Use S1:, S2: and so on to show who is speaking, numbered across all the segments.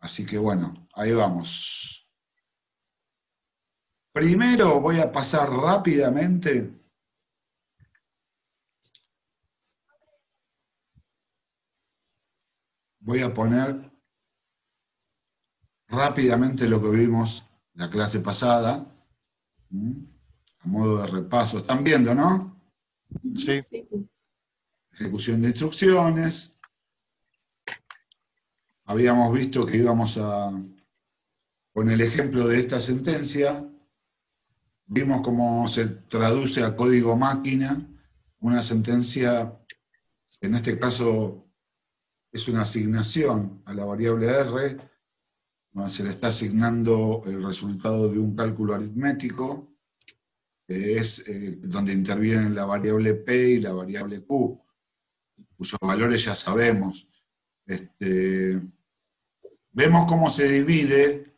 S1: Así que bueno, ahí vamos. Primero voy a pasar rápidamente voy a poner rápidamente lo que vimos la clase pasada, a modo de repaso. ¿Están viendo, no?
S2: Sí.
S3: Sí, sí.
S1: Ejecución de instrucciones. Habíamos visto que íbamos a, con el ejemplo de esta sentencia, vimos cómo se traduce a código máquina una sentencia, en este caso es una asignación a la variable R, donde se le está asignando el resultado de un cálculo aritmético, que es donde intervienen la variable P y la variable Q, cuyos valores ya sabemos. Vemos cómo se divide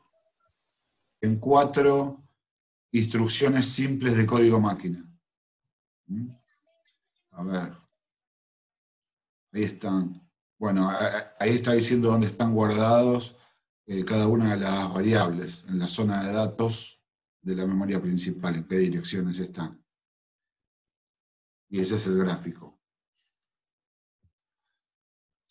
S1: en 4 instrucciones simples de código máquina. A ver. Ahí están. Bueno, ahí está diciendo dónde están guardados cada una de las variables, en la zona de datos de la memoria principal, en qué direcciones están. Y ese es el gráfico.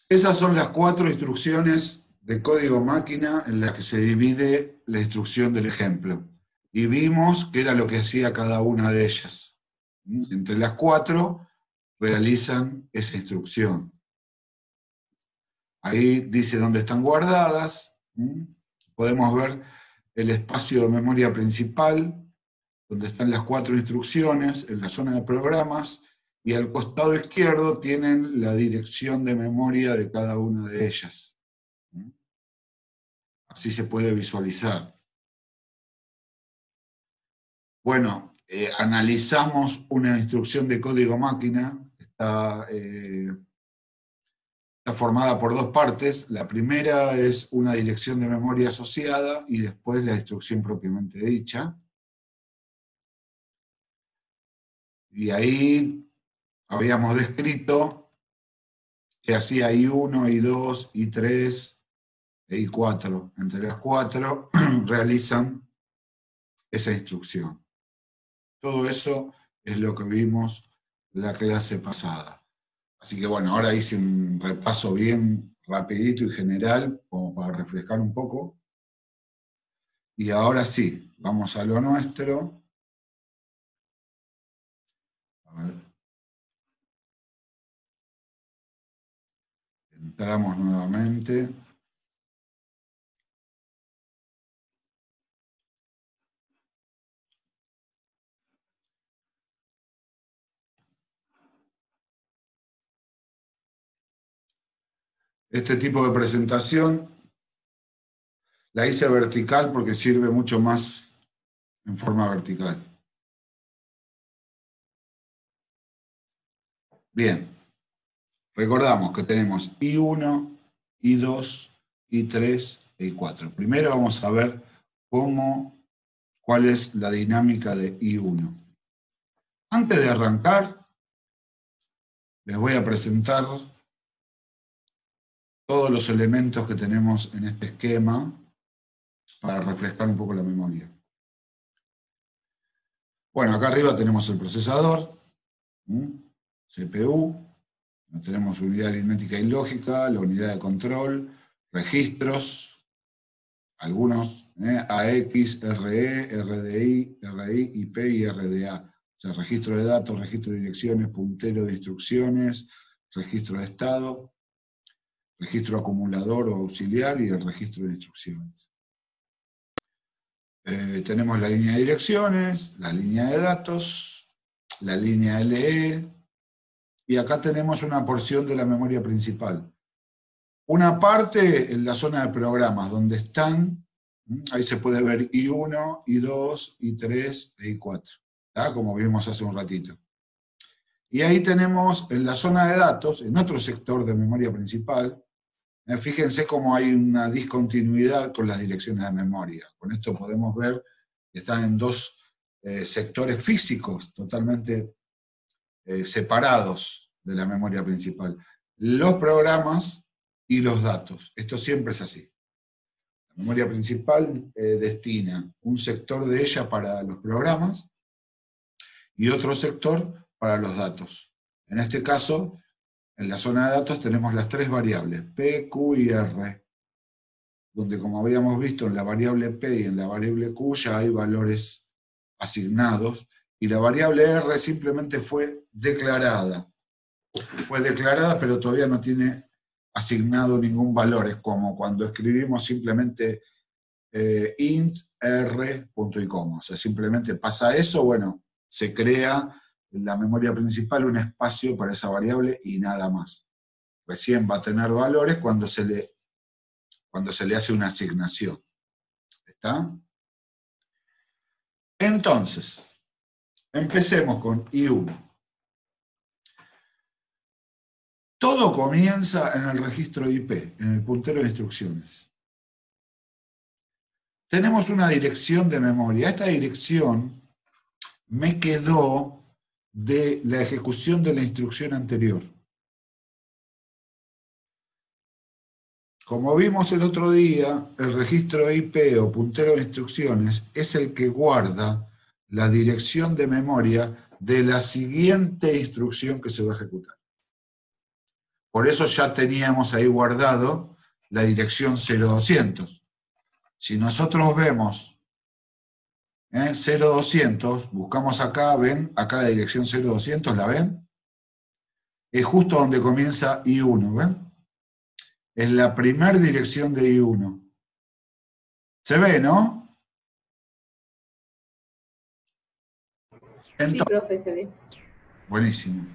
S1: Esas son las 4 instrucciones de código máquina en las que se divide la instrucción del ejemplo. Y vimos qué era lo que hacía cada una de ellas. Entre las 4 realizan esa instrucción. Ahí dice dónde están guardadas. Podemos ver el espacio de memoria principal, donde están las 4 instrucciones, en la zona de programas, y al costado izquierdo tienen la dirección de memoria de cada una de ellas. Así se puede visualizar. Bueno, analizamos una instrucción de código máquina. Está formada por 2 partes. La primera es una dirección de memoria asociada y después la instrucción propiamente dicha. Y ahí habíamos descrito que hacía I1, I2, I3 e I4. Entre las 4 realizan esa instrucción. Todo eso es lo que vimos la clase pasada. Así que bueno, ahora hice un repaso bien rapidito y general, como para refrescar un poco. Y ahora sí, vamos a lo nuestro. A ver. Entramos nuevamente. Este tipo de presentación la hice vertical porque sirve mucho más en forma vertical. Bien, recordamos que tenemos I1, I2, I3 e I4. Primero vamos a ver cuál es la dinámica de I1. Antes de arrancar, les voy a presentar todos los elementos que tenemos en este esquema para refrescar un poco la memoria. Bueno, acá arriba tenemos el procesador, CPU, tenemos unidad aritmética y lógica, la unidad de control, registros, algunos, AX, RE, RDI, RI, IP y RDA. O sea, registro de datos, registro de direcciones, puntero de instrucciones, registro de estado, registro acumulador o auxiliar y el registro de instrucciones. Tenemos la línea de direcciones, la línea de datos, la línea LE, y acá tenemos una porción de la memoria principal. Una parte en la zona de programas, donde están, ahí se puede ver I1, I2, I3 e I4, ¿tá? Como vimos hace un ratito. Y ahí tenemos en la zona de datos, en otro sector de memoria principal, fíjense cómo hay una discontinuidad con las direcciones de memoria. Con esto podemos ver que están en 2 sectores físicos totalmente separados de la memoria principal. Los programas y los datos. Esto siempre es así. memoria principal destina un sector de ella para los programas y otro sector para los datos. En este caso, en la zona de datos tenemos las tres variables, P, Q y R, donde como habíamos visto en la variable P y en la variable Q ya hay valores asignados, y la variable R simplemente fue declarada. Fue declarada, pero todavía no tiene asignado ningún valor. Es como cuando escribimos simplemente int r, punto y coma. O sea, simplemente pasa eso, bueno, se crea en la memoria principal un espacio para esa variable y nada más. Recién va a tener valores cuando se le hace una asignación. ¿Está? Entonces, empecemos con I1. Todo comienza en el registro IP, en el puntero de instrucciones. Tenemos una dirección de memoria. Esta dirección me quedó de la ejecución de la instrucción anterior. Como vimos el otro día, el registro IP o puntero de instrucciones es el que guarda la dirección de memoria de la siguiente instrucción que se va a ejecutar. Por eso ya teníamos ahí guardado la dirección 0200. Si nosotros vemos 0200, buscamos acá, ¿ven? Acá la dirección 0200, ¿la ven? Es justo donde comienza I1, ¿ven? Es la primera dirección de I1. ¿Se ve, no? Entonces,
S2: Sí, profe, se ve.
S1: buenísimo.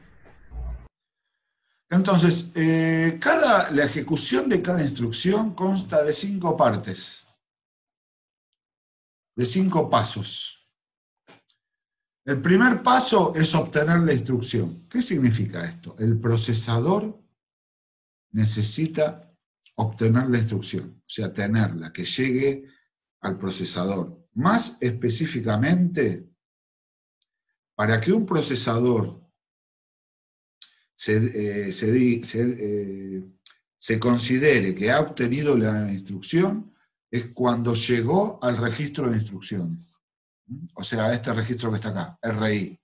S1: Entonces, la ejecución de cada instrucción consta de 5 partes, de 5 pasos. El primer paso es obtener la instrucción. ¿Qué significa esto? El procesador necesita obtener la instrucción, o sea, tenerla, que llegue al procesador. Más específicamente, para que un procesador se considere que ha obtenido la instrucción, es cuando llegó al registro de instrucciones. O sea, a este registro que está acá, RI.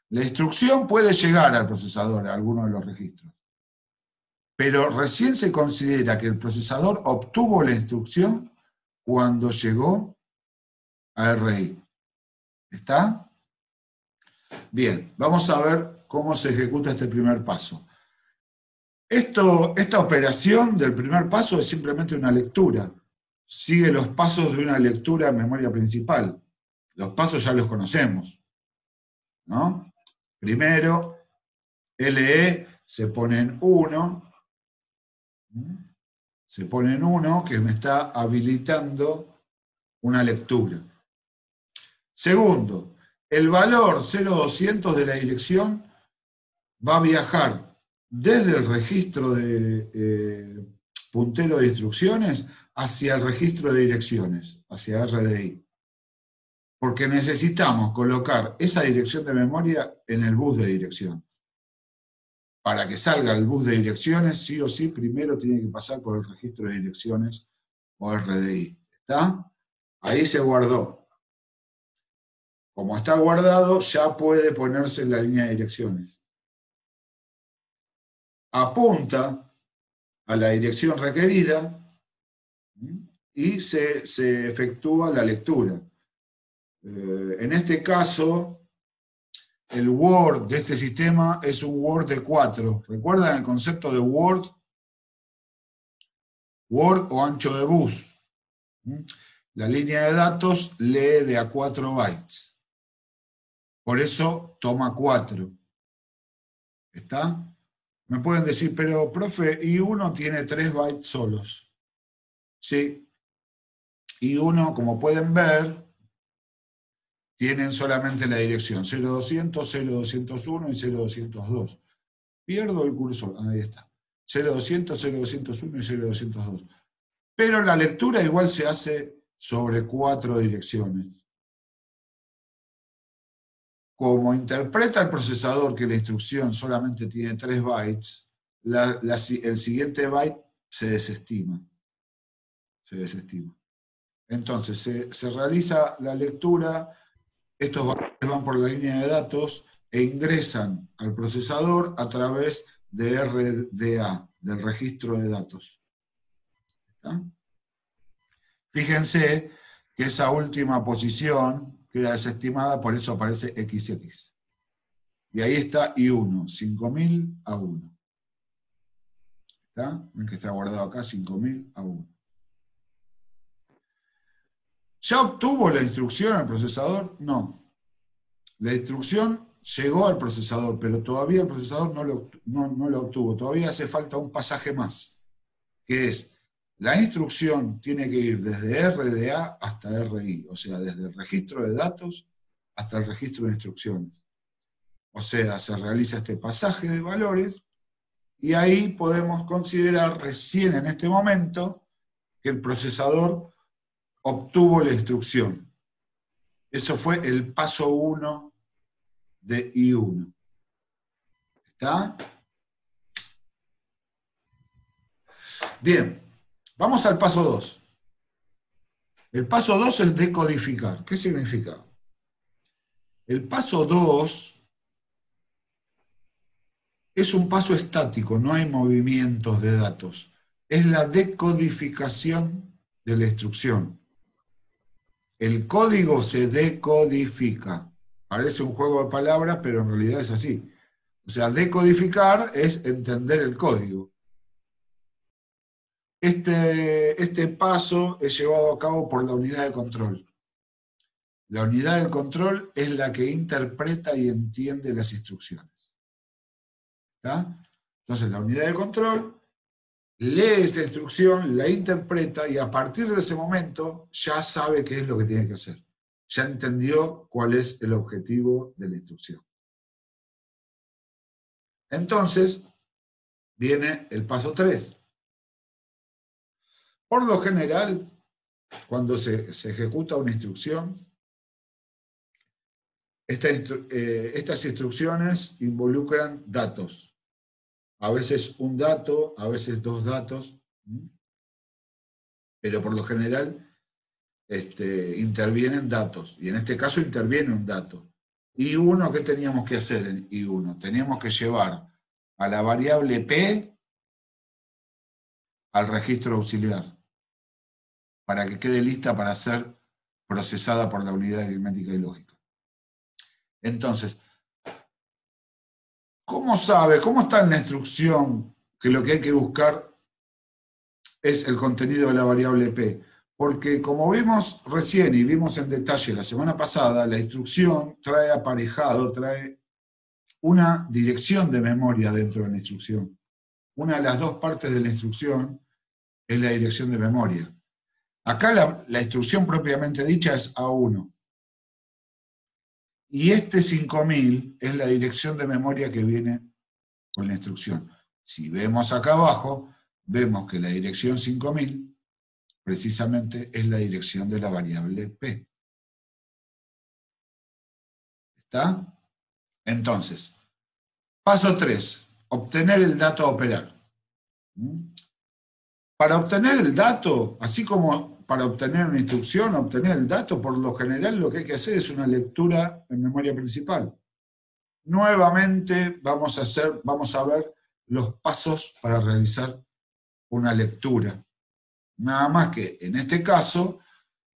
S1: La instrucción puede llegar al procesador, a alguno de los registros. Pero recién se considera que el procesador obtuvo la instrucción cuando llegó a RI. ¿Está? Bien, vamos a ver cómo se ejecuta este primer paso. Esta operación del primer paso es simplemente una lectura. Sigue los pasos de una lectura en memoria principal. Los pasos ya los conocemos, ¿no? Primero, LE se pone en 1. Se pone en 1, que me está habilitando una lectura. Segundo, el valor 0200 de la dirección va a viajar desde el registro de puntero de instrucciones hacia el registro de direcciones, hacia RDI. Porque necesitamos colocar esa dirección de memoria en el bus de direcciones. Para que salga el bus de direcciones, sí o sí, primero tiene que pasar por el registro de direcciones o RDI. ¿Está? Ahí se guardó. Como está guardado, ya puede ponerse en la línea de direcciones. Apunta a la dirección requerida y se efectúa la lectura. En este caso, el Word de este sistema es un Word de 4. ¿Recuerdan el concepto de Word? Word o ancho de bus. La línea de datos lee de a 4 bytes. Por eso toma 4. ¿Está? Me pueden decir, pero profe, I1 tiene 3 bytes solos. Sí. I1, como pueden ver, tienen solamente la dirección 0200, 0201 y 0202. Pierdo el cursor, ahí está. 0200, 0201 y 0202. Pero la lectura igual se hace sobre 4 direcciones. Como interpreta el procesador que la instrucción solamente tiene 3 bytes, el siguiente byte se desestima. se desestima. Entonces, se realiza la lectura, estos valores van por la línea de datos e ingresan al procesador a través de RDA, del registro de datos. ¿Está? Fíjense que esa última posición queda desestimada, por eso aparece XX. Y ahí está I1, 5000 a 1. ¿Está? ¿Ven que está guardado acá? 5000 a 1. ¿Ya obtuvo la instrucción el procesador? No. La instrucción llegó al procesador, pero todavía el procesador no lo obtuvo. Todavía hace falta un pasaje más, que es, la instrucción tiene que ir desde RDA hasta RI, o sea, desde el registro de datos hasta el registro de instrucciones. O sea, se realiza este pasaje de valores y ahí podemos considerar recién en este momento que el procesador obtuvo la instrucción. Eso fue el paso 1 de I1. ¿Está? Bien, vamos al paso 2. El paso 2 es decodificar. ¿Qué significa? El paso 2 es un paso estático, no hay movimientos de datos. Es la decodificación de la instrucción. El código se decodifica. Parece un juego de palabras, pero en realidad es así. O sea, decodificar es entender el código. Este paso es llevado a cabo por la unidad de control. La unidad de control es la que interpreta y entiende las instrucciones. ¿Está? Entonces, la unidad de control lee esa instrucción, la interpreta y a partir de ese momento ya sabe qué es lo que tiene que hacer. Ya entendió cuál es el objetivo de la instrucción. Entonces, viene el paso 3. Por lo general, cuando se ejecuta una instrucción, estas instrucciones involucran datos. A veces un dato, a veces dos datos, pero por lo general intervienen datos. Y en este caso interviene un dato. I1, ¿qué teníamos que hacer en I1? Teníamos que llevar a la variable P al registro auxiliar, para que quede lista para ser procesada por la unidad aritmética y lógica. Entonces, ¿cómo sabe, cómo está en la instrucción que lo que hay que buscar es el contenido de la variable P? Porque como vimos recién y vimos en detalle la semana pasada, la instrucción trae aparejado, trae una dirección de memoria dentro de la instrucción. Una de las dos partes de la instrucción es la dirección de memoria. Acá la instrucción propiamente dicha es A1. Y este 5000 es la dirección de memoria que viene con la instrucción. Si vemos acá abajo, vemos que la dirección 5000 precisamente es la dirección de la variable P. ¿Está? Entonces, paso 3, obtener el dato a operar. Para obtener el dato, así como para obtener una instrucción, obtener el dato, por lo general lo que hay que hacer es una lectura en memoria principal. Nuevamente vamos a ver los pasos para realizar una lectura. Nada más que en este caso,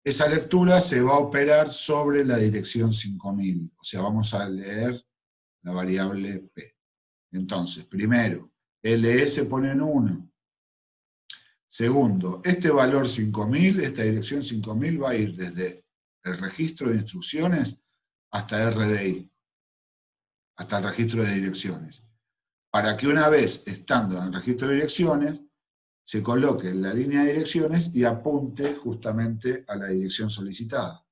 S1: esa lectura se va a operar sobre la dirección 5000. O sea, vamos a leer la variable P. Entonces, primero, LE se pone en 1. Segundo, este valor 5000, esta dirección 5000 va a ir desde el registro de instrucciones hasta RDI, hasta el registro de direcciones. Para que una vez estando en el registro de direcciones, se coloque en la línea de direcciones y apunte justamente a la dirección solicitada.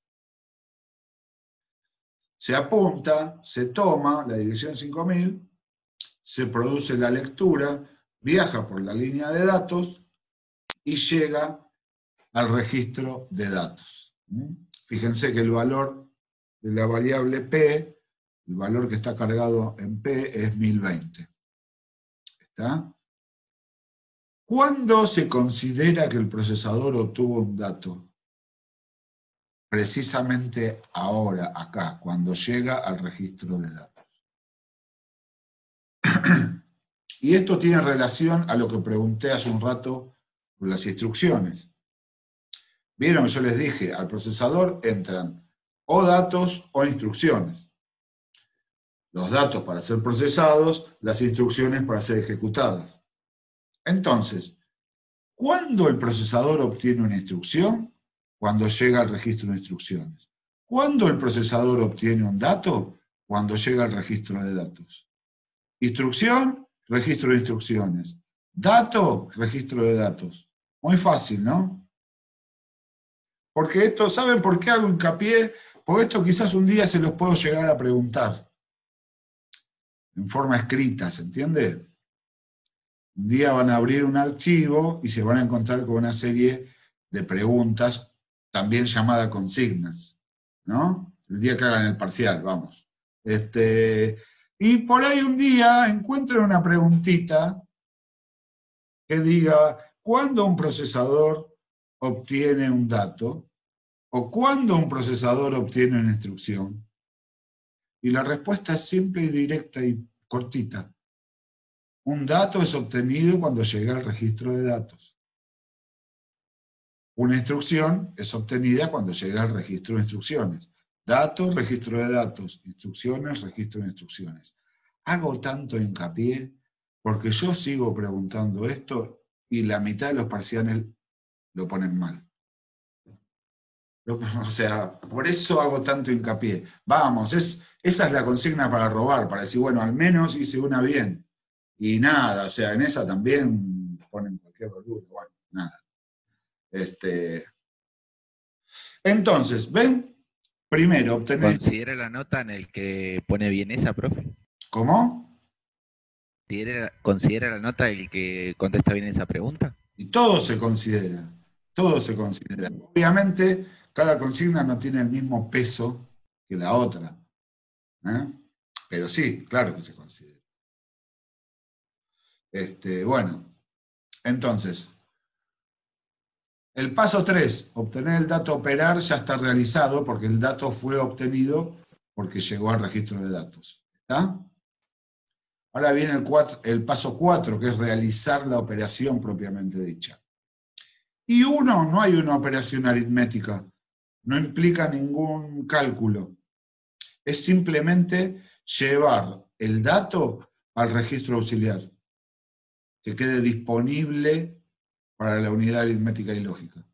S1: Se apunta, se toma la dirección 5000, se produce la lectura, viaja por la línea de datos y llega al registro de datos. Fíjense que el valor de la variable P, el valor que está cargado en P es 1020. ¿Está? ¿Cuándo se considera que el procesador obtuvo un dato? Precisamente ahora, acá, cuando llega al registro de datos. Y esto tiene relación a lo que pregunté hace un rato con las instrucciones. Vieron, yo les dije, al procesador entran o datos o instrucciones. Los datos para ser procesados, las instrucciones para ser ejecutadas. Entonces, ¿cuándo el procesador obtiene una instrucción? Cuando llega al registro de instrucciones. ¿Cuándo el procesador obtiene un dato? Cuando llega al registro de datos. Instrucción, registro de instrucciones. Dato, registro de datos. Muy fácil, ¿no? Porque esto, ¿saben por qué hago hincapié? Porque esto quizás un día se los puedo llegar a preguntar. En forma escrita, ¿se entiende? Un día van a abrir un archivo y se van a encontrar con una serie de preguntas, también llamadas consignas, ¿no? El día que hagan el parcial, vamos. Y por ahí un día encuentren una preguntita que diga, ¿cuándo un procesador obtiene un dato? ¿O cuándo un procesador obtiene una instrucción? Y la respuesta es simple y directa y cortita. Un dato es obtenido cuando llega al registro de datos. Una instrucción es obtenida cuando llega al registro de instrucciones. Datos, registro de datos. Instrucciones, registro de instrucciones. Hago tanto hincapié porque yo sigo preguntando esto y la mitad de los parciales lo ponen mal. O sea, por eso hago tanto hincapié. Vamos, esa es la consigna para robar, para decir, bueno, al menos hice una bien. Y nada, o sea, en esa también ponen cualquier verdura. Bueno, nada. Entonces, ¿ven? Primero, obtener...
S2: ¿Considera la nota en el que pone bien esa, profe?
S1: ¿Cómo?
S2: ¿Considera la nota el que contesta bien esa pregunta?
S1: Y todo se considera. Todo se considera. Obviamente, cada consigna no tiene el mismo peso que la otra. ¿Eh? Pero sí, claro que se considera. Bueno, entonces, el paso 3, obtener el dato a operar, ya está realizado porque el dato fue obtenido porque llegó al registro de datos. ¿Está? Ahora viene el paso 4, que es realizar la operación propiamente dicha. Y no hay una operación aritmética, no implica ningún cálculo. Es simplemente llevar el dato al registro auxiliar, que quede disponible para la unidad aritmética y lógica.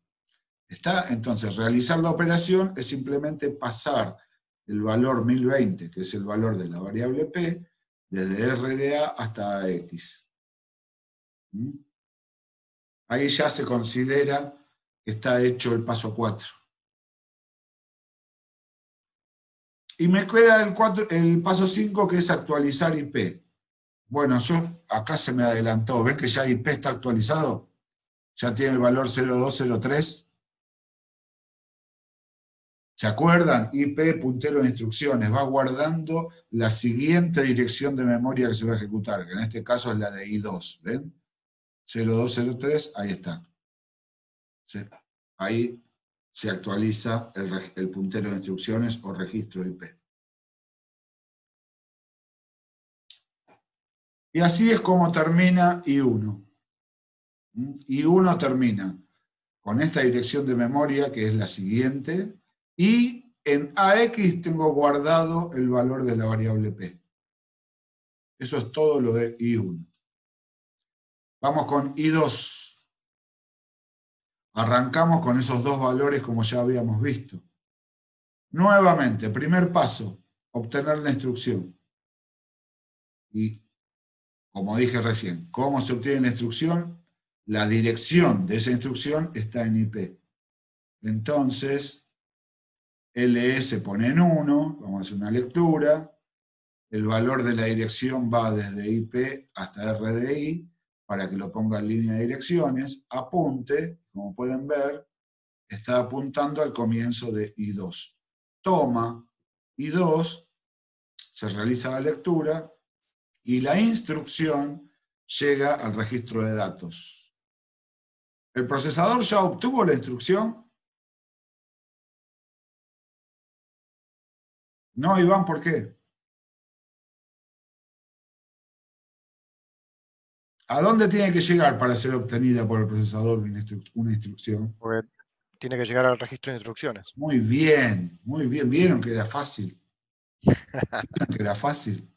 S1: ¿Está? Entonces, realizar la operación es simplemente pasar el valor 1020, que es el valor de la variable P, desde RDA hasta AX. Ahí ya se considera que está hecho el paso 4. Y me queda el paso 5, que es actualizar IP. Bueno, acá se me adelantó. ¿Ven que ya IP está actualizado? Ya tiene el valor 0203. ¿Se acuerdan? IP, puntero de instrucciones. Va guardando la siguiente dirección de memoria que se va a ejecutar, que en este caso es la de I2. ¿Ven? 0203, ahí está. ¿Sí? Ahí se actualiza el puntero de instrucciones o registro IP. Y así es como termina I1. I1 termina con esta dirección de memoria, que es la siguiente, y en AX tengo guardado el valor de la variable P. Eso es todo lo de I1. Vamos con I2. Arrancamos con esos dos valores como ya habíamos visto. Nuevamente, primer paso, obtener la instrucción. Y como dije recién, ¿cómo se obtiene la instrucción? La dirección de esa instrucción está en IP. Entonces, LS pone en 1, vamos a hacer una lectura, el valor de la dirección va desde IP hasta RDI, para que lo ponga en línea de direcciones, apunte, como pueden ver, está apuntando al comienzo de I2. Toma I2, se realiza la lectura, y la instrucción llega al registro de datos. ¿El procesador ya obtuvo la instrucción? No, Iván, ¿por qué? ¿A dónde tiene que llegar para ser obtenida por el procesador una instrucción?
S3: Porque tiene que llegar al registro de instrucciones.
S1: Muy bien, muy bien. ¿Vieron que era fácil? ¿Vieron que era fácil?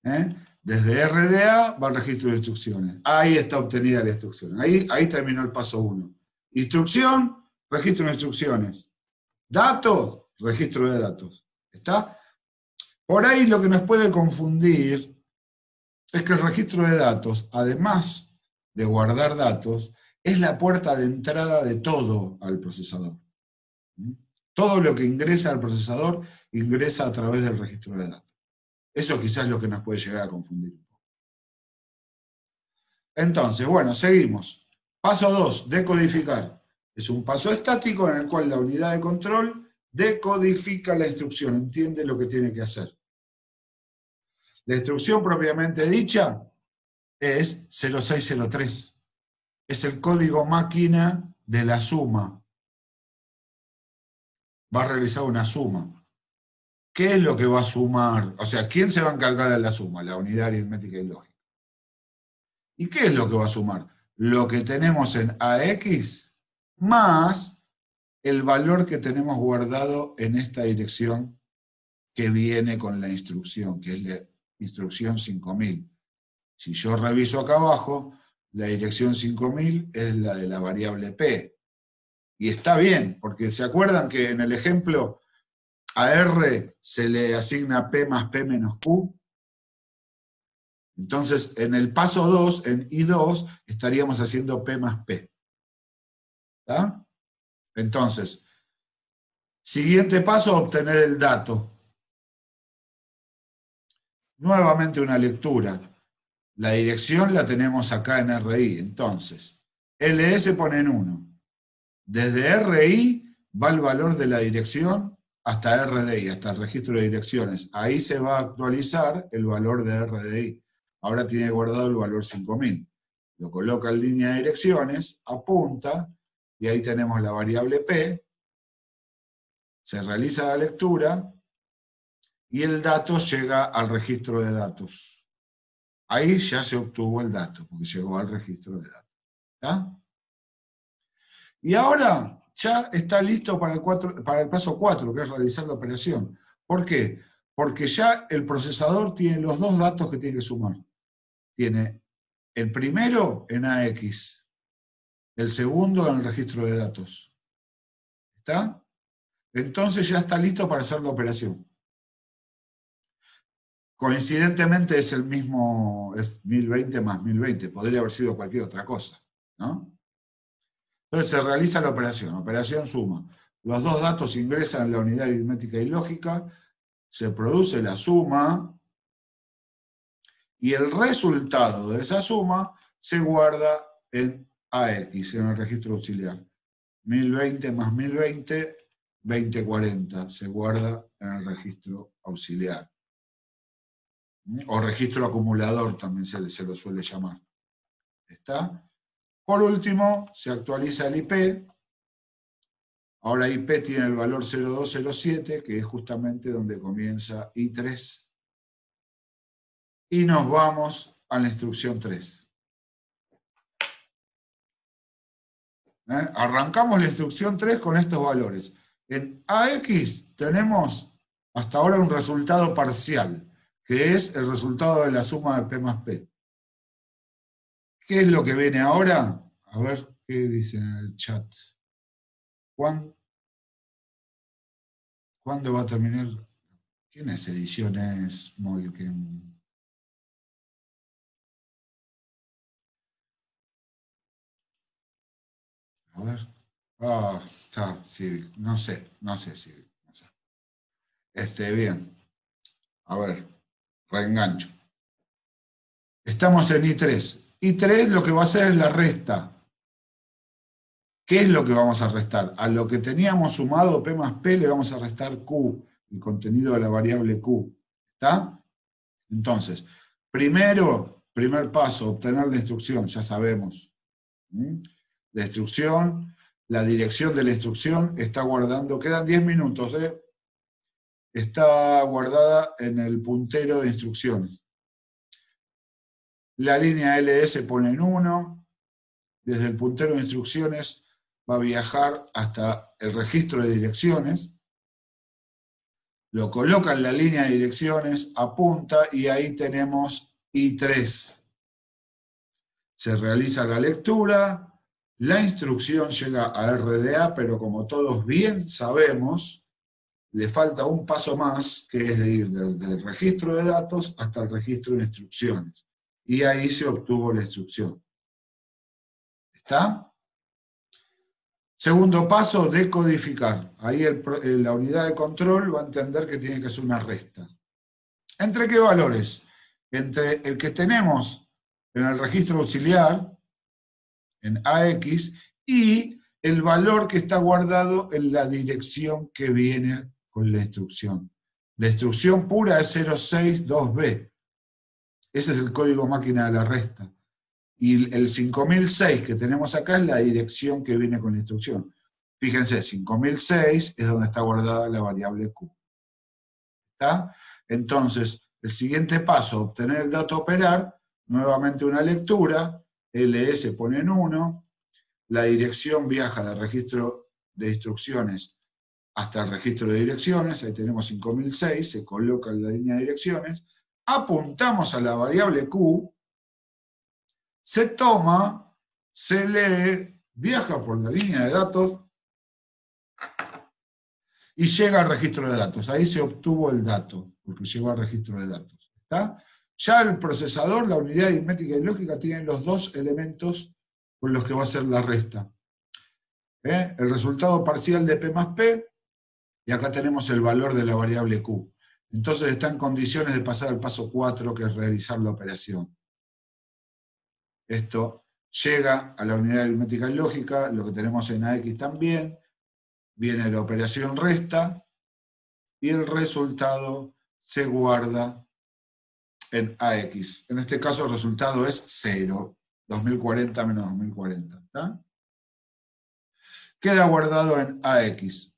S1: ¿Eh? Desde RDA va al registro de instrucciones. Ahí está obtenida la instrucción. Ahí terminó el paso 1. Instrucción, registro de instrucciones. Datos, registro de datos. ¿Está? Por ahí lo que nos puede confundir es que el registro de datos, además de guardar datos, es la puerta de entrada de todo al procesador. Todo lo que ingresa al procesador ingresa a través del registro de datos. Eso quizás es lo que nos puede llegar a confundir. Entonces, bueno, seguimos. Paso 2, decodificar. Es un paso estático en el cual la unidad de control decodifica la instrucción, entiende lo que tiene que hacer. La instrucción propiamente dicha es 0603. Es el código máquina de la suma. Va a realizar una suma. ¿Qué es lo que va a sumar? O sea, ¿quién se va a encargar de la suma? La unidad aritmética y lógica. ¿Y qué es lo que va a sumar? Lo que tenemos en AX más el valor que tenemos guardado en esta dirección que viene con la instrucción, que es la instrucción 5000. Si yo reviso acá abajo, la dirección 5000 es la de la variable P. Y está bien, porque ¿se acuerdan que en el ejemplo a R se le asigna P más P menos Q? Entonces, en el paso 2, en I2, estaríamos haciendo P más P. ¿Está? Entonces, siguiente paso, obtener el dato. Nuevamente una lectura. La dirección la tenemos acá en RI. Entonces, LS pone en 1. Desde RI va el valor de la dirección hasta RDI, hasta el registro de direcciones. Ahí se va a actualizar el valor de RDI. Ahora tiene guardado el valor 5000. Lo coloca en línea de direcciones, apunta, y ahí tenemos la variable P. Se realiza la lectura y el dato llega al registro de datos. Ahí ya se obtuvo el dato, porque llegó al registro de datos. ¿Está? Y ahora ya está listo para el paso 4, que es realizar la operación. ¿Por qué? Porque ya el procesador tiene los dos datos que tiene que sumar. Tiene el primero en AX, el segundo en el registro de datos. ¿Está? Entonces ya está listo para hacer la operación. Coincidentemente es el mismo, es 1020 más 1020, podría haber sido cualquier otra cosa, ¿no? Entonces se realiza la operación suma. Los dos datos ingresan en la unidad aritmética y lógica, se produce la suma, y el resultado de esa suma se guarda en AX, en el registro auxiliar. 1020 más 1020, 2040, se guarda en el registro auxiliar. O registro acumulador también se lo suele llamar. ¿Está? Por último, se actualiza el IP. Ahora IP tiene el valor 0207, que es justamente donde comienza I3. Y nos vamos a la instrucción 3. Arrancamos la instrucción 3 con estos valores. En AX tenemos hasta ahora un resultado parcial, que es el resultado de la suma de P más P. ¿Qué es lo que viene ahora? A ver qué dicen en el chat. ¿Cuándo va a terminar? ¿Quién es Ediciones Molken? A ver. Ah, está, sí, no sé, sí, no sé. Bien. A ver, reengancho. Estamos en I3. I3 lo que va a hacer es la resta. ¿Qué es lo que vamos a restar? A lo que teníamos sumado P más P le vamos a restar Q, el contenido de la variable Q. ¿Está? Entonces, primer paso, obtener la instrucción, ya sabemos. La instrucción, la dirección de la instrucción está guardando, quedan 10 minutos, está guardada en el puntero de instrucciones. La línea LE se pone en 1, desde el puntero de instrucciones va a viajar hasta el registro de direcciones, lo coloca en la línea de direcciones, apunta y ahí tenemos I3. Se realiza la lectura, la instrucción llega a RDA, pero como todos bien sabemos, le falta un paso más, que es de ir del registro de datos hasta el registro de instrucciones. Y ahí se obtuvo la instrucción. ¿Está? Segundo paso, decodificar. Ahí la unidad de control va a entender que tiene que hacer una resta. ¿Entre qué valores? Entre el que tenemos en el registro auxiliar, en AX, y el valor que está guardado en la dirección que viene con la instrucción. La instrucción pura es 062B. Ese es el código máquina de la resta. Y el 5006 que tenemos acá es la dirección que viene con la instrucción. Fíjense, 5006 es donde está guardada la variable Q. ¿Está? Entonces, el siguiente paso, obtener el dato a operar, nuevamente una lectura, LE se pone en 1, la dirección viaja del registro de instrucciones hasta el registro de direcciones, ahí tenemos 5006, se coloca en la línea de direcciones, apuntamos a la variable Q, se toma, se lee, viaja por la línea de datos y llega al registro de datos. Ahí se obtuvo el dato, porque llegó al registro de datos. ¿Está? Ya el procesador, la unidad aritmética y lógica, tienen los dos elementos con los que va a hacer la resta. El resultado parcial de P más P, y acá tenemos el valor de la variable Q. Entonces está en condiciones de pasar al paso 4, que es realizar la operación. Esto llega a la unidad aritmética y lógica, lo que tenemos en AX también, viene la operación resta, y el resultado se guarda en AX. En este caso el resultado es 0, 2040 menos 2040. ¿Está? Queda guardado en AX.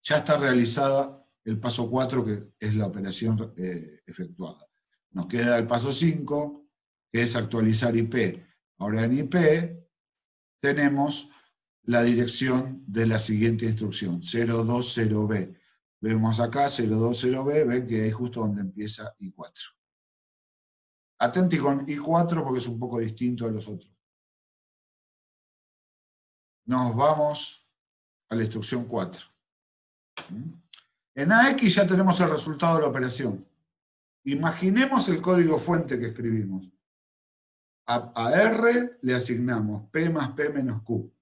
S1: Ya está realizada el paso 4, que es la operación efectuada. Nos queda el paso 5, que es actualizar IP. Ahora en IP tenemos la dirección de la siguiente instrucción, 020B. Vemos acá 020B, ven que es justo donde empieza I4. Atenti con I4 porque es un poco distinto a los otros. Nos vamos a la instrucción 4. En AX ya tenemos el resultado de la operación. Imaginemos el código fuente que escribimos. A R le asignamos P más P menos Q.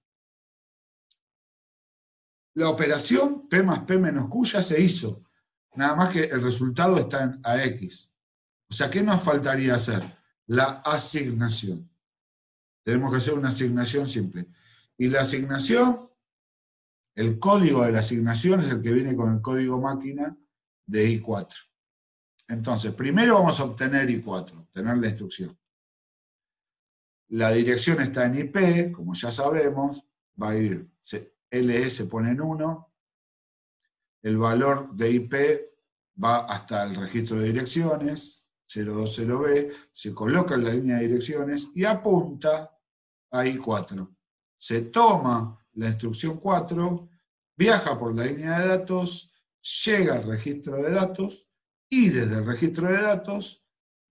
S1: La operación P más P menos Q ya se hizo. Nada más que el resultado está en AX. O sea, ¿qué nos faltaría hacer? La asignación. Tenemos que hacer una asignación simple. Y la asignación, el código de la asignación es el que viene con el código máquina de I4. Entonces, primero vamos a obtener I4, obtener la instrucción. La dirección está en IP, como ya sabemos, va a ir, LE se pone en 1, el valor de IP va hasta el registro de direcciones, 020B, se coloca en la línea de direcciones y apunta a I4. Se toma la instrucción 4, viaja por la línea de datos, llega al registro de datos y desde el registro de datos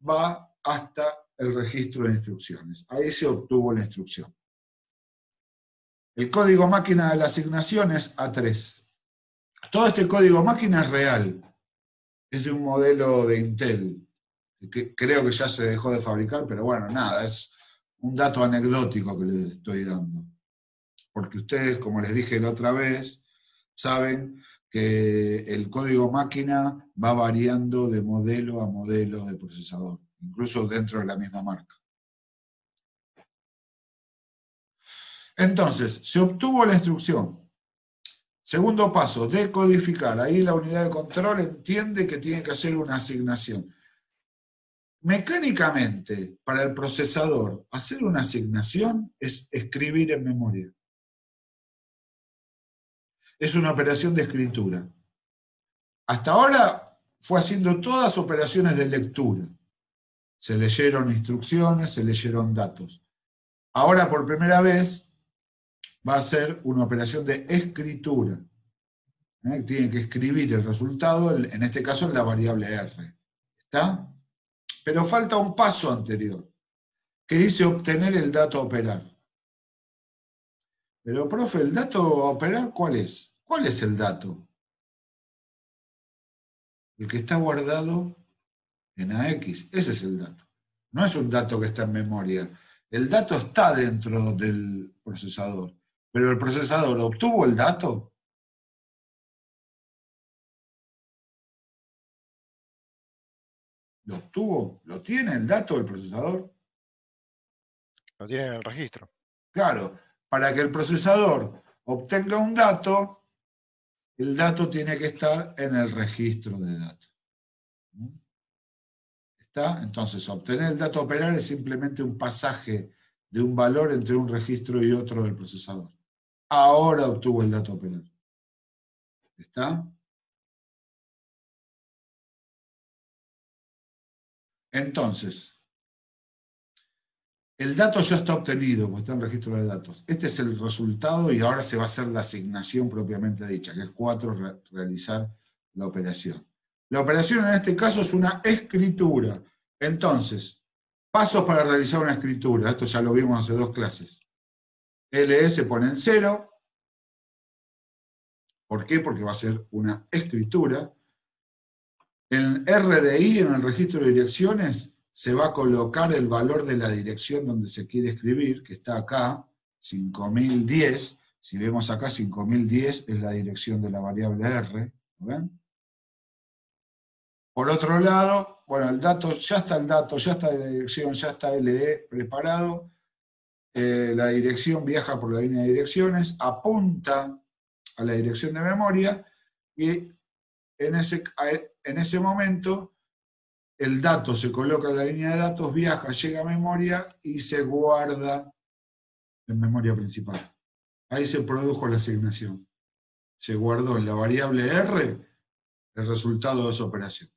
S1: va hasta el registro de instrucciones. Ahí se obtuvo la instrucción. El código máquina de la asignación es A3. Todo este código máquina es real. Es de un modelo de Intel, que creo que ya se dejó de fabricar, pero bueno, nada, es un dato anecdótico que les estoy dando. Porque ustedes, como les dije la otra vez, saben que el código máquina va variando de modelo a modelo de procesador, incluso dentro de la misma marca. Entonces, se obtuvo la instrucción. Segundo paso, decodificar. Ahí la unidad de control entiende que tiene que hacer una asignación. Mecánicamente, para el procesador, hacer una asignación es escribir en memoria. Es una operación de escritura. Hasta ahora fue haciendo todas operaciones de lectura. Se leyeron instrucciones, se leyeron datos. Ahora, por primera vez, va a ser una operación de escritura. Tienen que escribir el resultado, en este caso en la variable R. ¿Está? Pero falta un paso anterior, que dice obtener el dato a operar. Pero, profe, ¿el dato a operar cuál es? ¿Cuál es el dato? El que está guardado en AX. Ese es el dato. No es un dato que está en memoria. El dato está dentro del procesador. Pero el procesador obtuvo el dato. ¿Lo obtuvo? ¿Lo tiene el dato del procesador?
S3: Lo tiene en el registro.
S1: Claro, para que el procesador obtenga un dato, el dato tiene que estar en el registro de datos. ¿Está? Entonces, obtener el dato a operar es simplemente un pasaje de un valor entre un registro y otro del procesador. Ahora obtuvo el dato a operar. ¿Está? Entonces, el dato ya está obtenido, porque está en el registro de datos. Este es el resultado y ahora se va a hacer la asignación propiamente dicha, que es 4, realizar la operación. La operación en este caso es una escritura. Entonces, pasos para realizar una escritura. Esto ya lo vimos hace 2 clases. LS pone en 0. ¿Por qué? Porque va a ser una escritura. En RDI, en el registro de direcciones, se va a colocar el valor de la dirección donde se quiere escribir, que está acá, 5010. Si vemos acá, 5010 es la dirección de la variable R. ¿Lo ven? Por otro lado, bueno, el dato, ya está la dirección, ya está LE preparado. La dirección viaja por la línea de direcciones, apunta a la dirección de memoria y en ese momento el dato se coloca en la línea de datos, viaja, llega a memoria y se guarda en memoria principal. Ahí se produjo la asignación. Se guardó en la variable R el resultado de esa operación.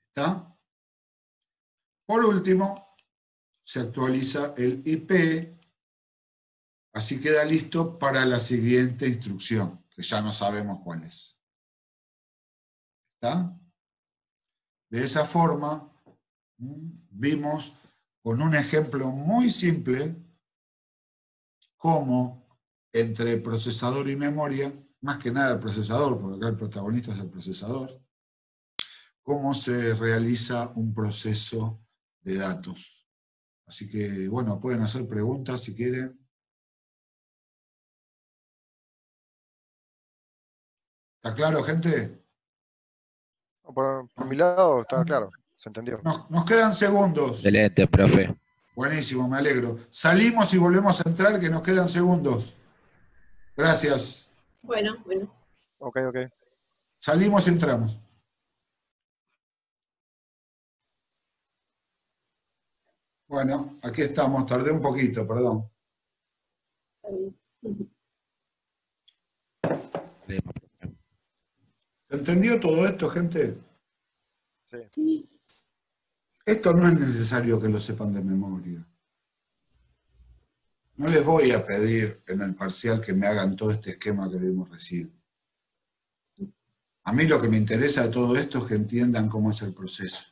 S1: ¿Está? Por último, se actualiza el IP, así queda listo para la siguiente instrucción, que ya no sabemos cuál es. ¿Está? De esa forma, vimos con un ejemplo muy simple cómo entre procesador y memoria, más que nada el procesador, porque acá el protagonista es el procesador, cómo se realiza un proceso de datos. Así que, bueno, pueden hacer preguntas si quieren. ¿Está claro, gente?
S3: Por mi lado está claro, se entendió.
S1: Nos quedan segundos.
S2: Excelente, profe.
S1: Buenísimo, me alegro. Salimos y volvemos a entrar, que nos quedan segundos. Gracias.
S4: Bueno.
S3: Ok.
S1: Salimos y entramos. Bueno, aquí estamos. Tardé un poquito, perdón. ¿Se entendió todo esto, gente?
S4: Sí.
S1: Esto no es necesario que lo sepan de memoria. No les voy a pedir en el parcial que me hagan todo este esquema que vimos recién. A mí lo que me interesa de todo esto es que entiendan cómo es el proceso.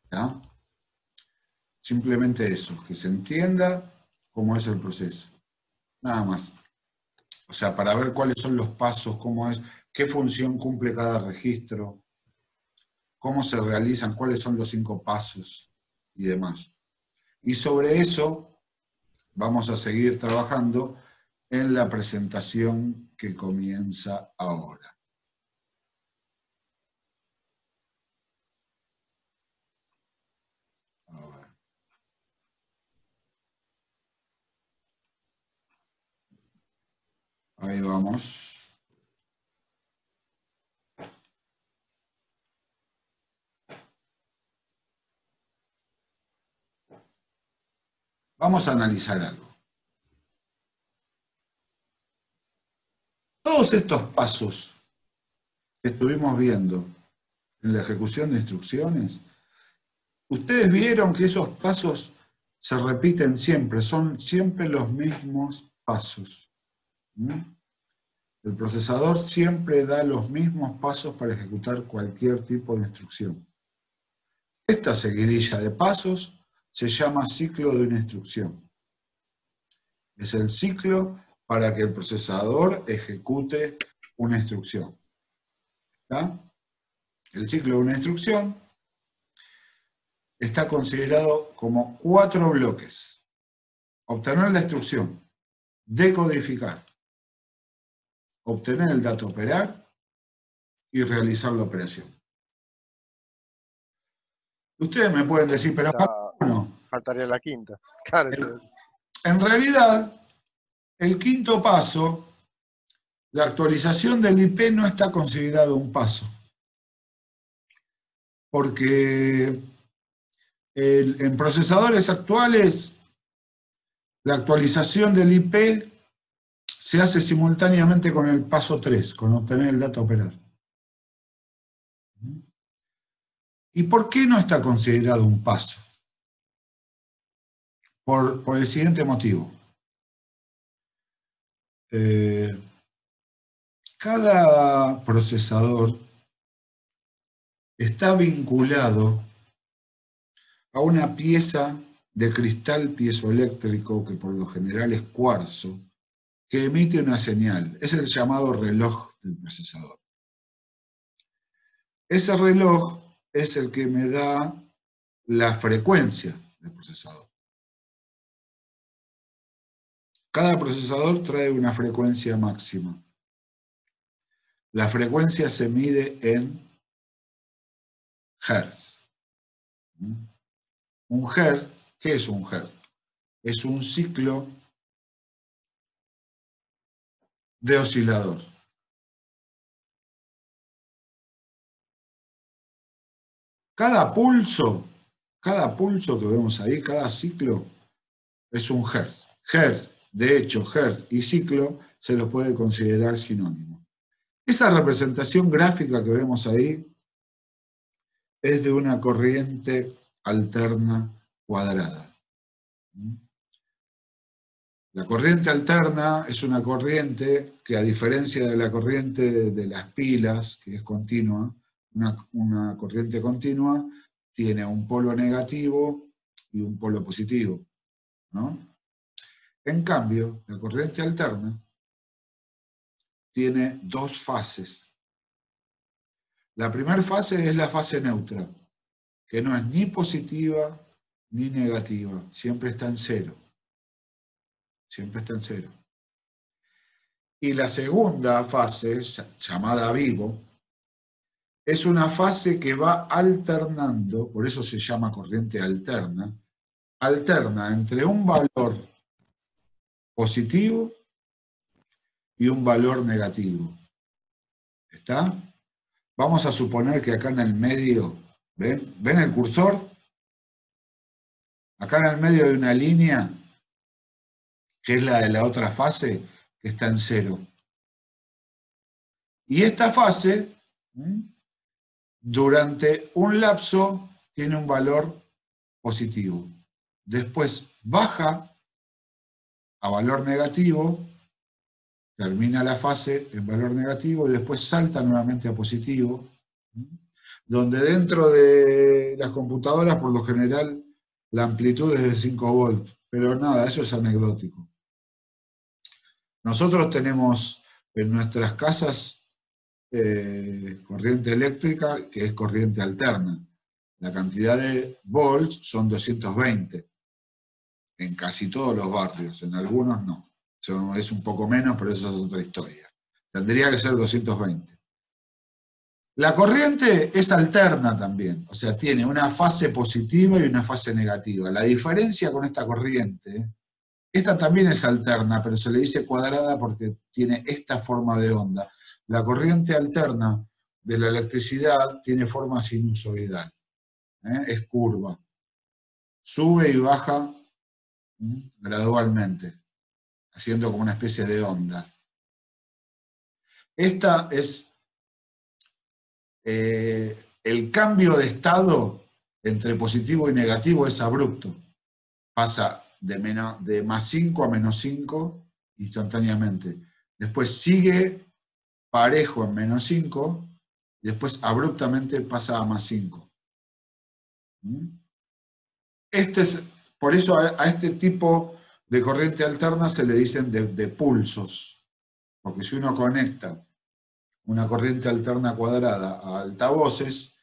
S1: ¿Está? Simplemente eso, que se entienda cómo es el proceso. Nada más. O sea, para ver cuáles son los pasos, cómo es, qué función cumple cada registro, cómo se realizan, cuáles son los 5 pasos y demás. Y sobre eso vamos a seguir trabajando en la presentación que comienza ahora. A ver. Ahí vamos. Vamos a analizar algo. Todos estos pasos que estuvimos viendo en la ejecución de instrucciones, ustedes vieron que esos pasos se repiten siempre, son siempre los mismos pasos. El procesador siempre da los mismos pasos para ejecutar cualquier tipo de instrucción. Esta seguidilla de pasos se llama ciclo de una instrucción. Es el ciclo para que el procesador ejecute una instrucción. ¿Está? El ciclo de una instrucción está considerado como 4 bloques. Obtener la instrucción, decodificar, obtener el dato a operar y realizar la operación. Ustedes me pueden decir, pero no.
S3: Faltaría la quinta. Claro,
S1: En realidad, el quinto paso, la actualización del IP no está considerado un paso. Porque en procesadores actuales, la actualización del IP se hace simultáneamente con el paso 3, con obtener el dato a operar. ¿Y por qué no está considerado un paso? Por el siguiente motivo. Cada procesador está vinculado a una pieza de cristal piezoeléctrico, que por lo general es cuarzo, que emite una señal. Es el llamado reloj del procesador. Ese reloj es el que me da la frecuencia del procesador. Cada procesador trae una frecuencia máxima. La frecuencia se mide en hertz. Un hertz, ¿qué es un hertz? Es un ciclo de oscilador. Cada pulso que vemos ahí, cada ciclo, es un hertz. Hertz, de hecho, hertz y ciclo se los puede considerar sinónimos. Esa representación gráfica que vemos ahí es de una corriente alterna cuadrada. La corriente alterna es una corriente que, a diferencia de la corriente de las pilas, que es continua, una corriente continua tiene un polo negativo y un polo positivo, ¿no? En cambio, la corriente alterna tiene 2 fases. La primera fase es la fase neutra, que no es ni positiva ni negativa, siempre está en cero. Siempre está en cero. Y la segunda fase, llamada vivo, es una fase que va alternando, por eso se llama corriente alterna, alterna entre un valor positivo y un valor negativo. ¿Está? Vamos a suponer que acá en el medio, ¿ven el cursor? Acá en el medio hay una línea, que es la de la otra fase, que está en cero. Y esta fase, durante un lapso, tiene un valor positivo. Después baja a valor negativo, termina la fase en valor negativo y después salta nuevamente a positivo, donde dentro de las computadoras, por lo general, la amplitud es de 5 volts. Pero nada, eso es anecdótico. Nosotros tenemos en nuestras casas corriente eléctrica, que es corriente alterna. La cantidad de volts son 220 en casi todos los barrios, en algunos no. Eso es un poco menos, pero esa es otra historia. Tendría que ser 220. La corriente es alterna también, o sea, tiene una fase positiva y una fase negativa. La diferencia con esta corriente, esta también es alterna, pero se le dice cuadrada porque tiene esta forma de onda. La corriente alterna de la electricidad tiene forma sinusoidal, es curva. Sube y baja gradualmente, haciendo como una especie de onda. Esta es el cambio de estado entre positivo y negativo es abrupto. Pasa de más 5 a menos 5 instantáneamente. Después sigue parejo en menos 5 y después abruptamente pasa a más 5. Por eso a este tipo de corriente alterna se le dicen de pulsos. Porque si uno conecta una corriente alterna cuadrada a altavoces,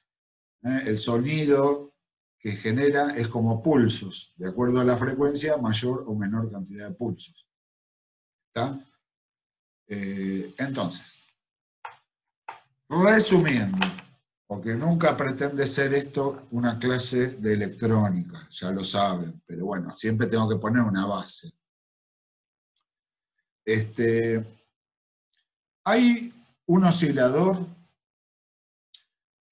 S1: el sonido que genera es como pulsos, de acuerdo a la frecuencia, mayor o menor cantidad de pulsos. ¿Está? Entonces, resumiendo, porque nunca pretende ser esto una clase de electrónica, ya lo saben, pero bueno, siempre tengo que poner una base. Hay un oscilador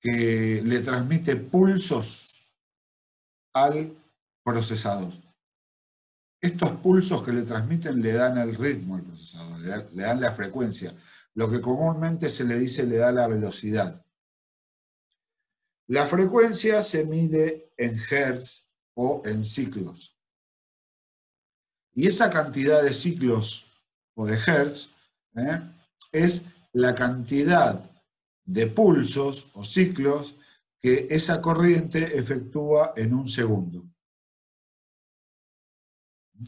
S1: que le transmite pulsos al procesador. Estos pulsos que le transmiten le dan el ritmo al procesador, le dan la frecuencia, lo que comúnmente se le dice le da la velocidad. La frecuencia se mide en hertz o en ciclos. Y esa cantidad de ciclos o de hertz es la cantidad de pulsos o ciclos que esa corriente efectúa en un segundo.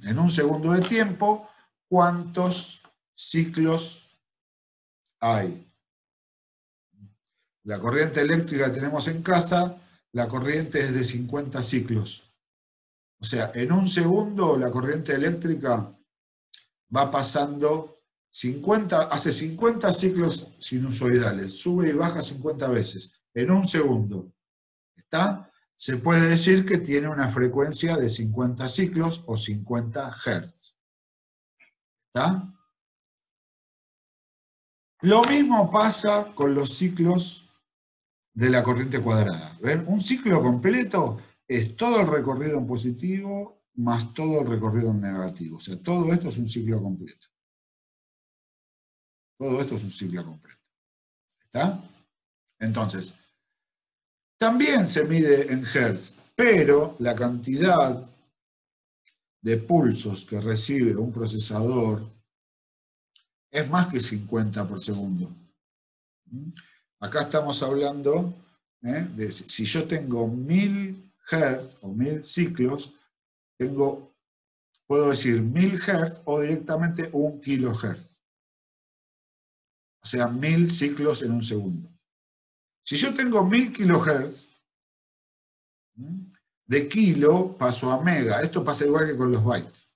S1: En un segundo de tiempo, ¿cuántos ciclos hay? La corriente eléctrica que tenemos en casa, la corriente es de 50 ciclos. O sea, en un segundo la corriente eléctrica va pasando 50, hace 50 ciclos sinusoidales, sube y baja 50 veces, en un segundo. ¿Está? Se puede decir que tiene una frecuencia de 50 ciclos o 50 Hz. ¿Está? Lo mismo pasa con los ciclos de la corriente cuadrada. ¿Ven? Un ciclo completo es todo el recorrido en positivo más todo el recorrido en negativo. O sea, todo esto es un ciclo completo. Todo esto es un ciclo completo. ¿Está? Entonces, también se mide en Hertz, pero la cantidad de pulsos que recibe un procesador es más que 50 por segundo. Acá estamos hablando de si yo tengo 1000 Hz o 1000 ciclos, puedo decir 1000 Hz o directamente 1 kHz. O sea, 1000 ciclos en un segundo. Si yo tengo 1000 kHz, de kilo paso a mega. Esto pasa igual que con los bytes.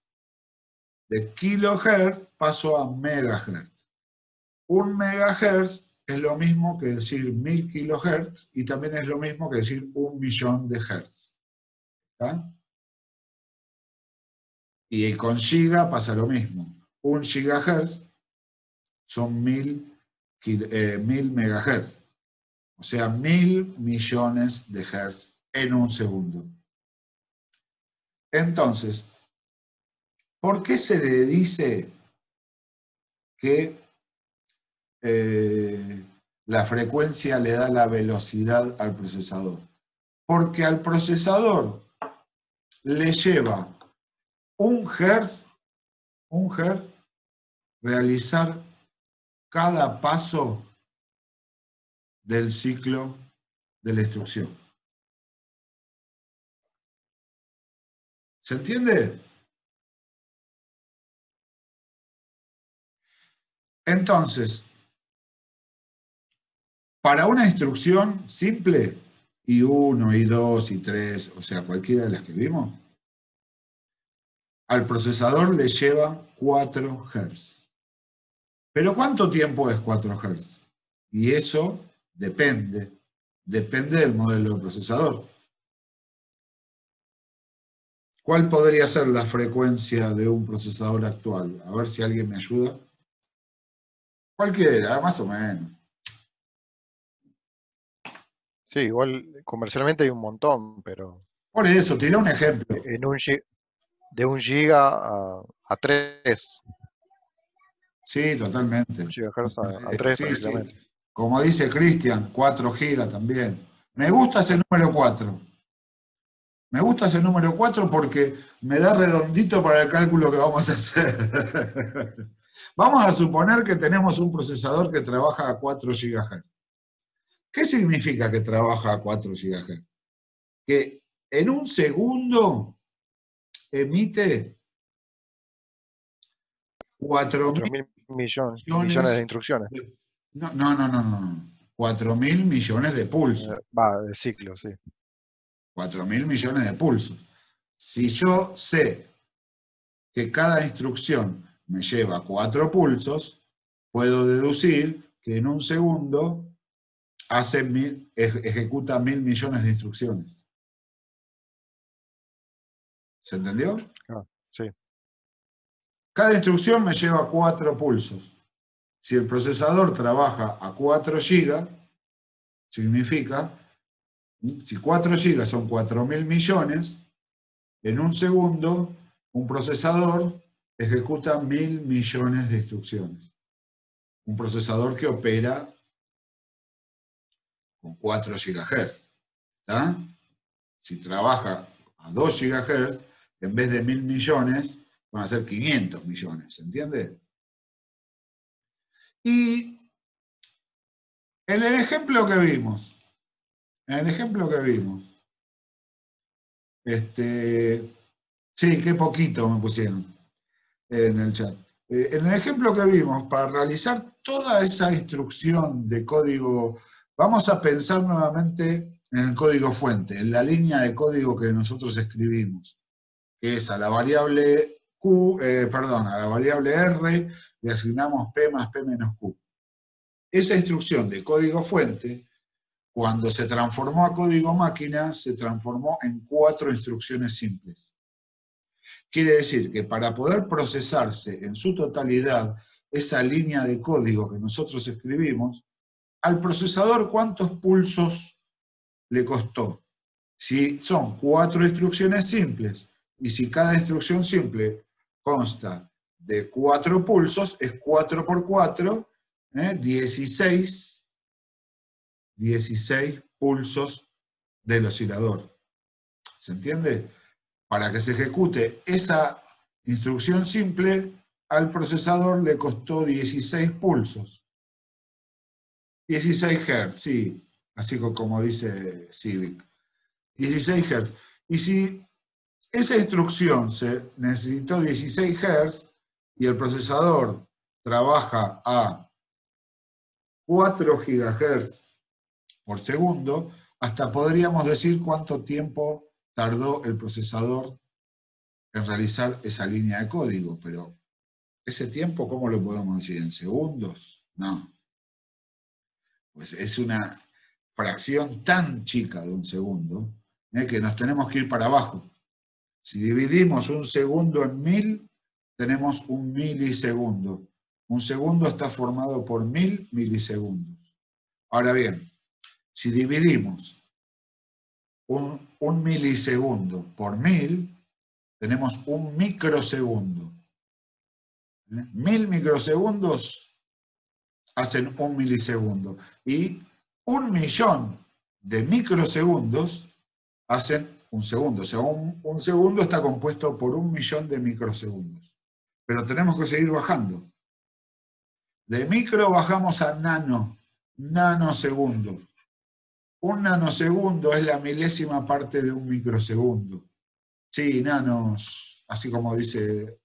S1: De kilohertz paso a megahertz. 1 megahertz es lo mismo que decir 1000 kilohertz y también es lo mismo que decir 1.000.000 de hertz. ¿Está? Y con giga pasa lo mismo. 1 gigahertz son 1000 megahertz. O sea, 1000 millones de hertz en un segundo. Entonces, ¿por qué se le dice que la frecuencia le da la velocidad al procesador? Porque al procesador le lleva 1 Hz realizar cada paso del ciclo de la instrucción. ¿Se entiende? Entonces, para una instrucción simple, I1, I2, I3, o sea, cualquiera de las que vimos, al procesador le lleva 4 Hz. ¿Pero cuánto tiempo es 4 Hz? Y eso depende del modelo de procesador. ¿Cuál podría ser la frecuencia de un procesador actual? A ver si alguien me ayuda. Cualquiera, más o menos.
S3: Sí, igual comercialmente hay un montón, pero
S1: Por eso, tiré un ejemplo.
S3: en un, de 1 giga a 3
S1: Sí, totalmente.
S3: gigahertz a 3
S1: Sí, sí.
S3: prácticamente.
S1: Como dice Cristian, 4 gigas también. Me gusta ese número 4. Me gusta ese número 4 porque me da redondito para el cálculo que vamos a hacer. Vamos a suponer que tenemos un procesador que trabaja a 4 GHz. ¿Qué significa que trabaja a 4 GHz? Que en un segundo emite 4.000
S3: millones de
S1: millones
S3: instrucciones.
S1: no. 4.000 millones de pulsos.
S3: De ciclos, sí.
S1: 4.000 millones de pulsos. Si yo sé que cada instrucción me lleva 4 pulsos, puedo deducir que en un segundo ejecuta 1.000 millones de instrucciones. ¿Se entendió?
S3: Ah, sí.
S1: Cada instrucción me lleva 4 pulsos. Si el procesador trabaja a 4 GB, significa, si 4 GB son 4.000 millones, en un segundo un procesador ejecuta 1.000 millones de instrucciones. Un procesador que opera con 4 GHz. ¿Está? Si trabaja a 2 GHz, en vez de 1.000 millones, van a ser 500 millones. ¿Se entiende? Y en el ejemplo que vimos, sí, qué poquito me pusieron en el chat. En el ejemplo que vimos, para realizar toda esa instrucción de código, vamos a pensar nuevamente en el código fuente, en la línea de código que nosotros escribimos, que es a la variable a la variable R le asignamos P más P menos Q. Esa instrucción de código fuente, cuando se transformó a código máquina, se transformó en 4 instrucciones simples. Quiere decir que para poder procesarse en su totalidad esa línea de código que nosotros escribimos, al procesador, ¿cuántos pulsos le costó? Si son 4 instrucciones simples y si cada instrucción simple consta de 4 pulsos, es 4 por 4, 16 pulsos del oscilador. ¿Se entiende? Para que se ejecute esa instrucción simple, al procesador le costó 16 pulsos. 16 Hz, sí, así como dice Civic. 16 Hz. Y si esa instrucción se necesitó 16 Hz y el procesador trabaja a 4 GHz por segundo, hasta podríamos decir cuánto tiempo tardó el procesador en realizar esa línea de código, pero ese tiempo, ¿cómo lo podemos decir? ¿En segundos? No. Pues es una fracción tan chica de un segundo, que nos tenemos que ir para abajo. Si dividimos un segundo en 1000, tenemos un milisegundo. Un segundo está formado por 1000 milisegundos. Ahora bien, si dividimos un milisegundo por 1000, tenemos un microsegundo. 1000 microsegundos hacen un milisegundo. Y 1.000.000 de microsegundos hacen un segundo. O sea, un segundo está compuesto por 1.000.000 de microsegundos. Pero tenemos que seguir bajando. De micro bajamos a nanosegundos. Un nanosegundo es la milésima parte de un microsegundo. Sí, nanos, así como dice.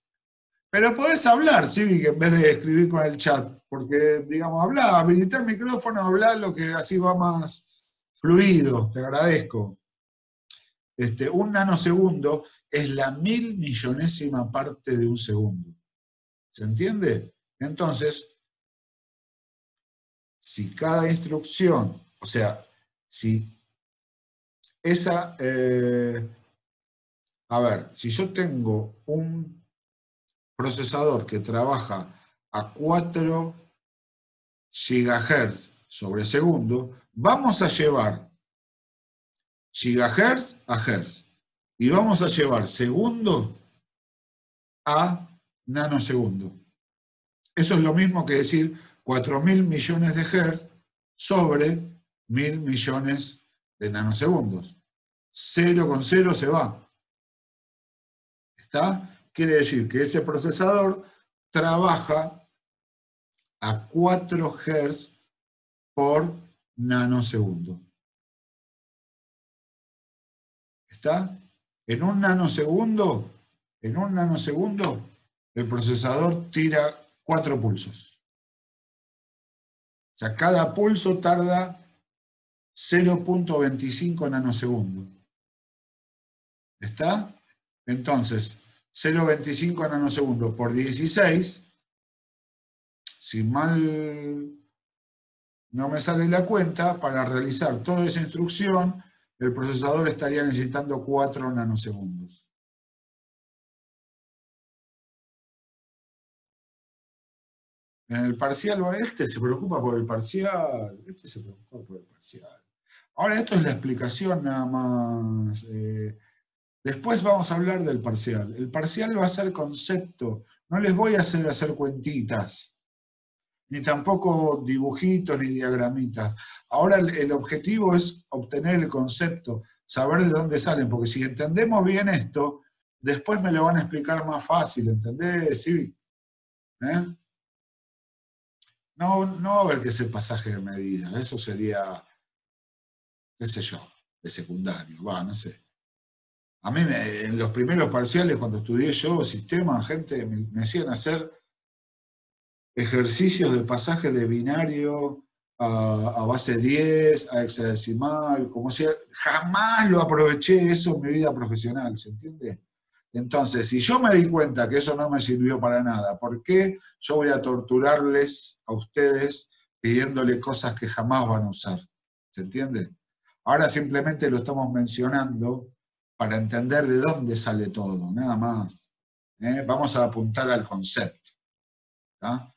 S1: Pero podés hablar, Civic, en vez de escribir con el chat. Porque, digamos, habla, habilita el micrófono, habla lo que así va más fluido. Te agradezco. Un nanosegundo es la 1.000.000.000ª parte de un segundo. ¿Se entiende? Entonces, si cada instrucción, o sea, si esa, a ver, si yo tengo un procesador que trabaja a 4 GHz sobre segundo, vamos a llevar gigahertz a hertz y vamos a llevar segundo a nanosegundos. Eso es lo mismo que decir 4.000 millones de Hz sobre 1.000 millones de nanosegundos. 0 con 0 se va. ¿Está? Quiere decir que ese procesador trabaja a 4 Hz por nanosegundo. ¿Está? En un nanosegundo, el procesador tira 4 pulsos. O sea, cada pulso tarda 0.25 nanosegundos. ¿Está? Entonces, 0.25 nanosegundos por 16, si mal no me sale la cuenta, para realizar toda esa instrucción, el procesador estaría necesitando 4 nanosegundos. En el parcial, este se preocupa por el parcial, este se preocupa por el parcial. Ahora, esto es la explicación nada más. Después vamos a hablar del parcial. El parcial va a ser concepto. No les voy a hacer cuentitas, ni tampoco dibujitos ni diagramitas. Ahora el objetivo es obtener el concepto, saber de dónde salen, porque si entendemos bien esto, después me lo van a explicar más fácil, ¿entendés? Sí. No va a haber que ese pasaje de medida, eso sería, qué sé yo, de secundario, no sé. A mí en los primeros parciales, cuando estudié yo sistema, gente me hacían hacer ejercicios de pasaje de binario a base 10, a hexadecimal, como si jamás lo aproveché eso en mi vida profesional, ¿se entiende? Entonces, si yo me di cuenta que eso no me sirvió para nada, ¿por qué yo voy a torturarles a ustedes pidiéndole cosas que jamás van a usar? ¿Se entiende? Ahora simplemente lo estamos mencionando para entender de dónde sale todo, nada más. Vamos a apuntar al concepto. ¿Tá?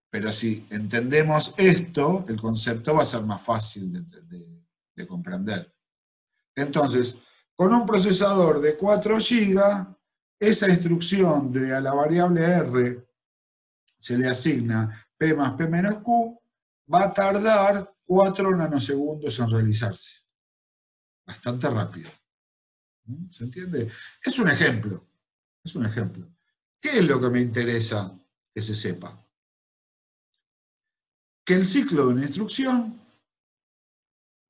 S1: Pero si entendemos esto, el concepto va a ser más fácil de comprender. Entonces, con un procesador de 4 GB, esa instrucción de a la variable R se le asigna P más P menos Q, va a tardar 4 nanosegundos en realizarse. Bastante rápido. ¿Se entiende? Es un ejemplo. Es un ejemplo. ¿Qué es lo que me interesa que se sepa? Que el ciclo de una instrucción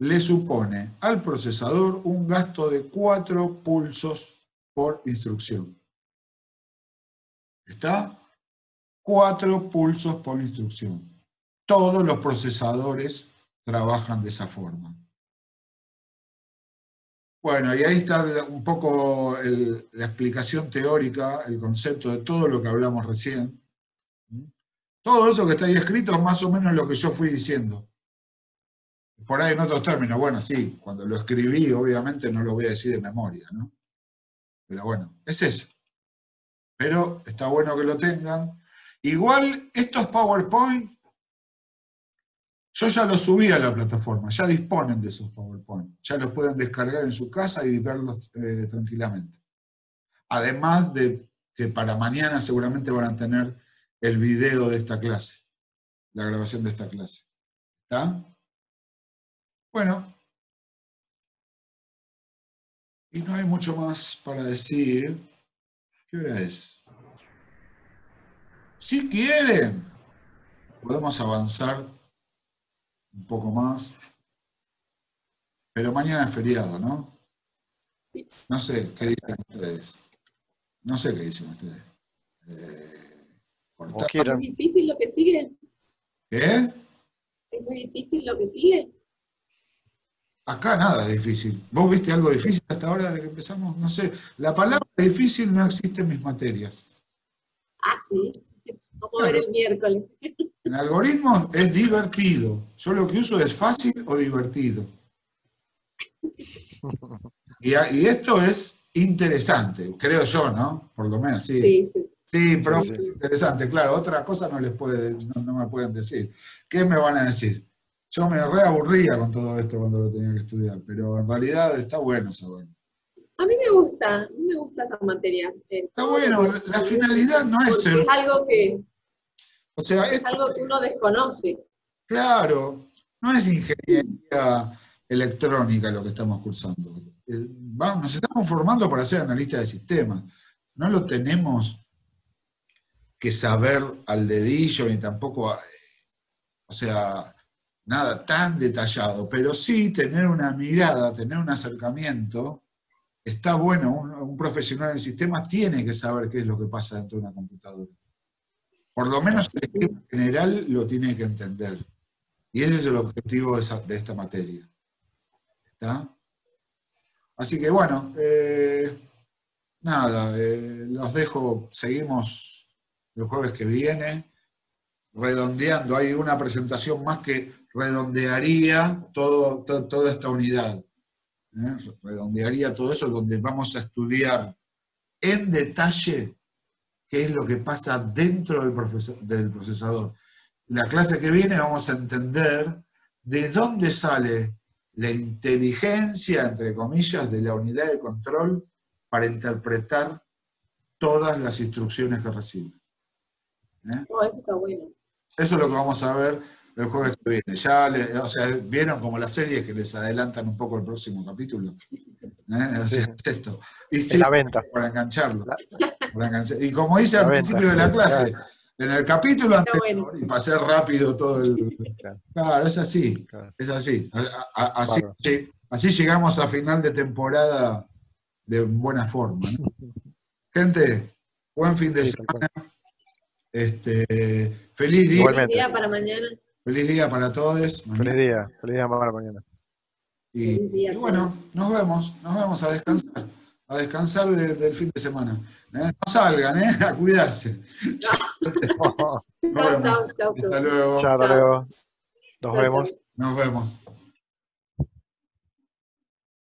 S1: le supone al procesador un gasto de 4 pulsos por instrucción. ¿Está? 4 pulsos por instrucción. Todos los procesadores trabajan de esa forma. Bueno, y ahí está un poco la explicación teórica, el concepto de todo lo que hablamos recién. Todo eso que está ahí escrito es más o menos lo que yo fui diciendo. Por ahí en otros términos, bueno, sí, cuando lo escribí, obviamente no lo voy a decir de memoria, ¿no? Pero bueno, es eso. Pero está bueno que lo tengan. Igual, estos PowerPoint, yo ya los subí a la plataforma, ya disponen de esos PowerPoint. Ya los pueden descargar en su casa y verlos tranquilamente. Además de que para mañana seguramente van a tener el video de esta clase, la grabación de esta clase. ¿Está? Bueno. Y no hay mucho más para decir. ¿Qué hora es? Si quieren, podemos avanzar un poco más. Pero mañana es feriado, ¿no? No sé, ¿qué dicen ustedes? No sé qué dicen ustedes.
S3: Como quieran.
S4: ¿Es muy difícil lo que sigue?
S1: ¿Qué?
S4: ¿Es muy difícil lo que sigue?
S1: Acá nada es difícil. ¿Vos viste algo difícil hasta ahora de que empezamos? No sé. La palabra difícil no existe en mis materias.
S4: Ah, sí. Vamos a ver el miércoles.
S1: En algoritmos es divertido. Yo lo que uso es fácil o divertido. Y esto es interesante, creo yo, ¿no? Por lo menos, sí.
S4: Sí, sí.
S1: Sí, profe, es interesante. Claro, otra cosa no me pueden decir. ¿Qué me van a decir? Yo me reaburría con todo esto cuando lo tenía que estudiar, pero en realidad está bueno saberlo.
S4: A mí me gusta esta materia.
S1: Está bueno, la finalidad no es
S4: Porque
S1: ser,
S4: es algo que,
S1: o sea,
S4: es algo que uno desconoce.
S1: claro, no es ingeniería electrónica lo que estamos cursando. Nos estamos formando para ser analistas de sistemas. No lo tenemos que saber al dedillo, ni tampoco, o sea, nada tan detallado, pero sí tener una mirada, tener un acercamiento. Está bueno, un profesional en sistemas tiene que saber qué es lo que pasa dentro de una computadora. Por lo menos el esquema general lo tiene que entender. Y ese es el objetivo de esta materia. ¿Está? Así que bueno, nada, los dejo, seguimos el jueves que viene, redondeando. Hay una presentación más que redondearía toda esta unidad. Redondearía todo eso, donde vamos a estudiar en detalle qué es lo que pasa dentro del procesador. La clase que viene vamos a entender de dónde sale la inteligencia, entre comillas, de la unidad de control para interpretar todas las instrucciones que recibe.
S4: Oh, eso está bueno.
S1: Eso es lo que vamos a ver el jueves que viene. Ya, o sea, vieron como las series que les adelantan un poco el próximo capítulo. O sea, es esto. Y sí,
S3: En la venta.
S1: para engancharlo. Y como hice al principio de la clase, en el capítulo anterior, y pasé rápido todo el... Claro, es así, es así. Así llegamos a final de temporada de buena forma, ¿no? Gente, buen fin de semana. Feliz día.
S3: Igualmente.
S4: Feliz día para mañana.
S1: Feliz día para todos.
S3: Feliz día para mañana.
S4: Feliz día
S1: Y
S4: a
S1: bueno,
S4: todos.
S1: nos vemos a descansar del fin de semana. No salgan, a cuidarse. Nos vemos.
S4: Chao, chao, chao.
S1: Hasta luego.
S3: Chao, hasta luego. Nos
S4: Chao,
S3: vemos.
S4: chao.
S1: Nos vemos.